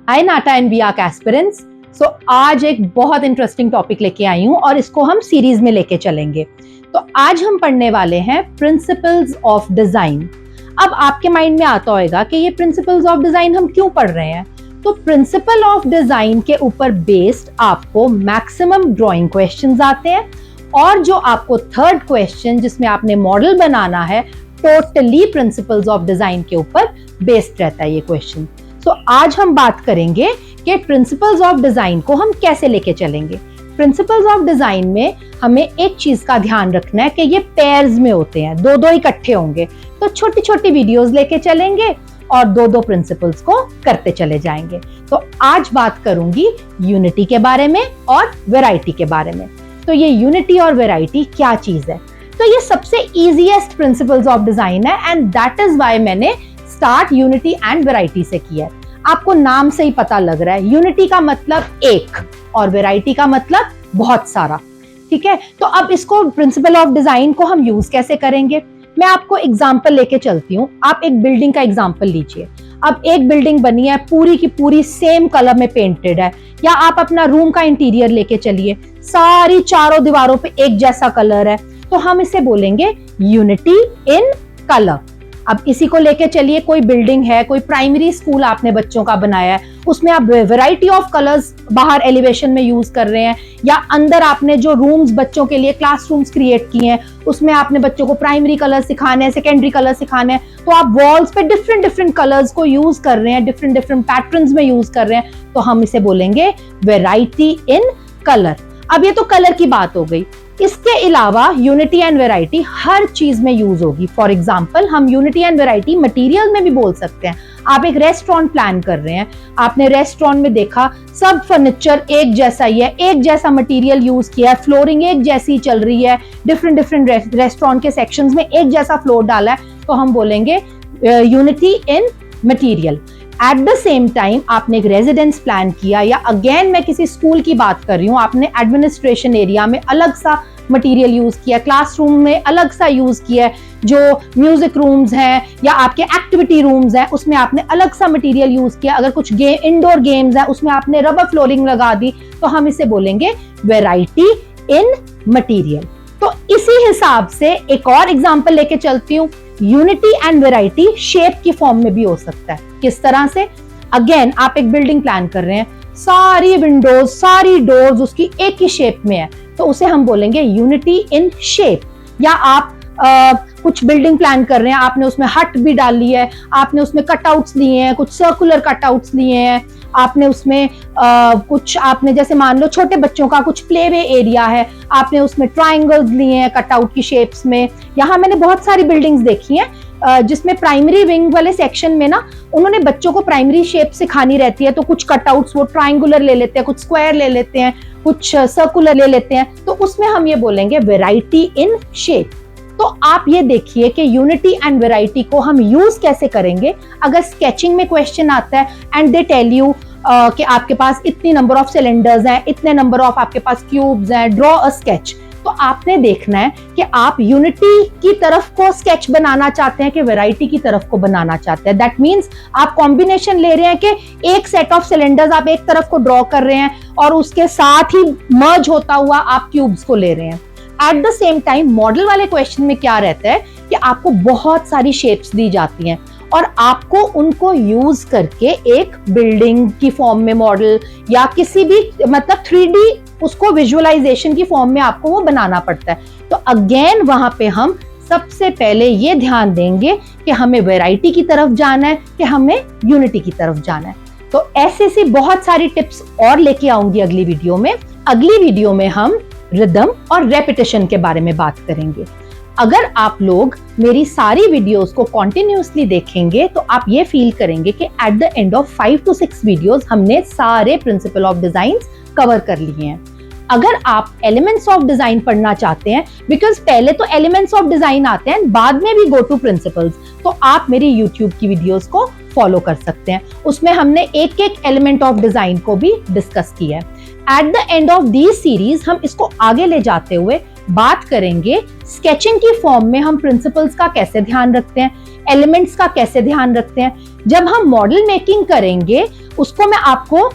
हाय नाटा and बियाक aspirants. सो आज एक बहुत इंटरेस्टिंग टॉपिक लेके आई हूँ और इसको हम सीरीज में लेके चलेंगे। तो आज हम पढ़ने वाले हैं प्रिंसिपल्स ऑफ डिजाइन। अब आपके माइंड में आता होगा कि ये प्रिंसिपल्स ऑफ डिजाइन हम क्यों पढ़ रहे हैं। तो प्रिंसिपल ऑफ डिजाइन के ऊपर बेस्ड आपको मैक्सिमम ड्राइंग क्वेश्चंस आते हैं और जो आपको थर्ड क्वेश्चन जिसमें आपने मॉडल बनाना है टोटली प्रिंसिपल्स ऑफ डिजाइन के ऊपर बेस्ड रहता है ये क्वेश्चन। तो आज हम बात करेंगे कि प्रिंसिपल्स ऑफ डिजाइन को हम कैसे लेके चलेंगे। प्रिंसिपल्स ऑफ डिजाइन में हमें एक चीज का ध्यान रखना है कि ये पेयर्स में होते हैं, दो दो इकट्ठे होंगे। तो छोटी छोटी वीडियोस लेके चलेंगे और दो दो प्रिंसिपल्स को करते चले जाएंगे। तो आज बात करूंगी यूनिटी के बारे में और वैरायटी के बारे में। तो ये यूनिटी और वैरायटी क्या चीज है? तो ये सबसे इजीएस्ट प्रिंसिपल्स ऑफ डिजाइन है एंड दैट इज व्हाई मैंने स्टार्ट यूनिटी एंड वैरायटी से किया है। आपको नाम से ही पता लग रहा है, यूनिटी का मतलब एक और वैरायटी का मतलब बहुत सारा। ठीक है, तो अब इसको प्रिंसिपल ऑफ डिजाइन को हम यूज कैसे करेंगे? मैं आपको एग्जांपल लेके चलती हूँ। आप एक बिल्डिंग का एग्जांपल लीजिए। अब एक बिल्डिंग बनी है, पूरी की पूरी सेम कलर में पेंटेड है, या आप अपना रूम का इंटीरियर लेके चलिए, सारी चारों दीवारों पे एक जैसा कलर है, तो हम इसे बोलेंगे यूनिटी इन कलर। अब इसी को लेके चलिए, कोई बिल्डिंग है, कोई प्राइमरी स्कूल आपने बच्चों का बनाया है, उसमें आप वैरायटी ऑफ कलर्स बाहर एलिवेशन में यूज कर रहे हैं, या अंदर आपने जो रूम्स बच्चों के लिए क्लासरूम्स क्रिएट किए हैं उसमें आपने बच्चों को प्राइमरी कलर सिखाने हैं, सेकेंडरी कलर सिखाने हैं, तो आप वॉल्स पे डिफरेंट डिफरेंट कलर्स को यूज कर रहे हैं, डिफरेंट डिफरेंट पैटर्न्स में यूज कर रहे हैं, तो हम इसे बोलेंगे वैरायटी इन कलर। अब ये तो कलर की बात हो गई। इसके अलावा यूनिटी एंड वैरायटी हर चीज में यूज होगी। फॉर एग्जांपल हम यूनिटी एंड वैरायटी मटेरियल में भी बोल सकते हैं। आप एक रेस्टोरेंट प्लान कर रहे हैं, आपने रेस्टोरेंट में देखा सब फर्नीचर एक जैसा ही है, एक जैसा मटेरियल यूज किया है, फ्लोरिंग एक जैसी चल रही है, डिफरेंट डिफरेंट रेस्टोरेंट के सेक्शंस में एक जैसा फ्लोर डाला है, तो हम बोलेंगे unity in material. At the same time आपने एक रेजिडेंस प्लान किया, या अगेन मैं किसी स्कूल की बात कर रही हूँ, आपने एडमिनिस्ट्रेशन एरिया में अलग सा मटेरियल यूज किया, क्लासरूम में अलग सा यूज किया, जो म्यूजिक रूम्स हैं या आपके एक्टिविटी रूम्स हैं उसमें आपने अलग सा मटेरियल यूज किया, अगर कुछ इंडोर गेम्स हैं उसमें आपने रबर फ्लोरिंग लगा दी, तो हम इसे बोलेंगे वैरायटी इन मटेरियल। तो इसी हिसाब से एक और एग्जांपल लेके चलती हूँ। यूनिटी एंड वैरायटी शेप की फॉर्म में भी हो सकता है। किस तरह से? अगेन आप एक बिल्डिंग प्लान कर रहे हैं, सारी विंडोज सारी डोर्स उसकी एक ही शेप में है, तो उसे हम बोलेंगे यूनिटी इन शेप। या आप कुछ बिल्डिंग प्लान कर रहे हैं, आपने उसमें हट भी डाली है, आपने उसमें कटआउट्स लिए हैं, कुछ सर्कुलर कटआउट्स लिए हैं, आपने उसमें कुछ आपने जैसे मान लो छोटे बच्चों का कुछ प्ले वे एरिया है, आपने उसमें ट्रायंगल्स लिए हैं कटआउट की शेप्स में। यहाँ मैंने बहुत सारी बिल्डिंग्स देखी हैं जिसमें प्राइमरी विंग वाले सेक्शन में ना उन्होंने बच्चों को प्राइमरी शेप सिखानी रहती है, तो कुछ कटआउट्स वो ट्रायंगुलर ले लेते हैं, कुछ स्क्वायर ले लेते हैं, कुछ सर्कुलर ले लेते हैं, तो उसमें हम ये बोलेंगे वैरायटी इन शेप। तो आप ये देखिए कि यूनिटी एंड वैरायटी को हम यूज कैसे करेंगे। अगर स्केचिंग में क्वेश्चन आता है एंड दे टेल यू कि आपके पास इतनी नंबर ऑफ सिलेंडर्स हैं, इतने नंबर ऑफ आपके पास क्यूब्स हैं, ड्रॉ अ स्केच, तो आपने देखना है कि आप यूनिटी की तरफ को स्केच बनाना चाहते हैं कि वैरायटी की तरफ को बनाना चाहते हैं। दैट मींस आप कॉम्बिनेशन ले रहे हैं कि एक सेट ऑफ सिलेंडर्स आप एक तरफ को ड्रॉ कर रहे हैं और उसके साथ ही मर्ज होता हुआ आप क्यूब्स को ले रहे हैं। At the same time model वाले क्वेश्चन में क्या रहता है कि आपको बहुत सारी शेप्स दी जाती हैं और आपको उनको यूज करके एक बिल्डिंग की फॉर्म में मॉडल या किसी भी मतलब 3D उसको विजुअलाइजेशन की फॉर्म में आपको वो बनाना पड़ता है। तो अगेन वहां पे हम सबसे पहले ये ध्यान देंगे कि हमें वैरायटी की तरफ जाना है कि हमें यूनिटी की तरफ जाना है। तो ऐसे सी बहुत सारी टिप्स और लेके आऊंगी अगली वीडियो में। अगली वीडियो में हम रिदम और रेपिटेशन के बारे में बात करेंगे। अगर आप लोग मेरी सारी वीडियोस को कॉन्टिन्यूसली देखेंगे तो आप ये फील करेंगे कि at the end of 5 to 6 videos हमने सारे प्रिंसिपल ऑफ डिजाइन कवर कर लिए हैं। अगर आप एलिमेंट्स ऑफ डिजाइन पढ़ना चाहते हैं, बिकॉज पहले तो एलिमेंट्स ऑफ डिजाइन आते हैं, बाद में भी गो टू प्रिंसिपल्स, तो आप मेरी यूट्यूब की वीडियोस को फॉलो कर सकते हैं। उसमें हमने एक एक एलिमेंट ऑफ डिजाइन को भी डिस्कस किया है। At the end of this series हम इसको आगे ले जाते हुए बात करेंगे स्केचिंग की फॉर्म में हम प्रिंसिपल्स का कैसे ध्यान रखते हैं, एलिमेंट्स का कैसे ध्यान रखते हैं। जब हम मॉडल मेकिंग करेंगे उसको मैं आपको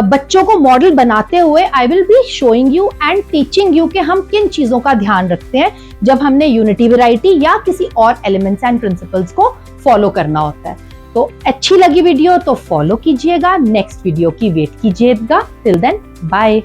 बच्चों को मॉडल बनाते हुए I will be showing you and teaching you कि हम किन चीजों का ध्यान रखते हैं जब हमने यूनिटी वैरायटी या किसी और एलिमेंट्स एंड प्रिंसिपल्स को फॉलो करना होता है। तो अच्छी लगी वीडियो तो फॉलो कीजिएगा, नेक्स्ट वीडियो की वेट कीजिएगा। Till then bye.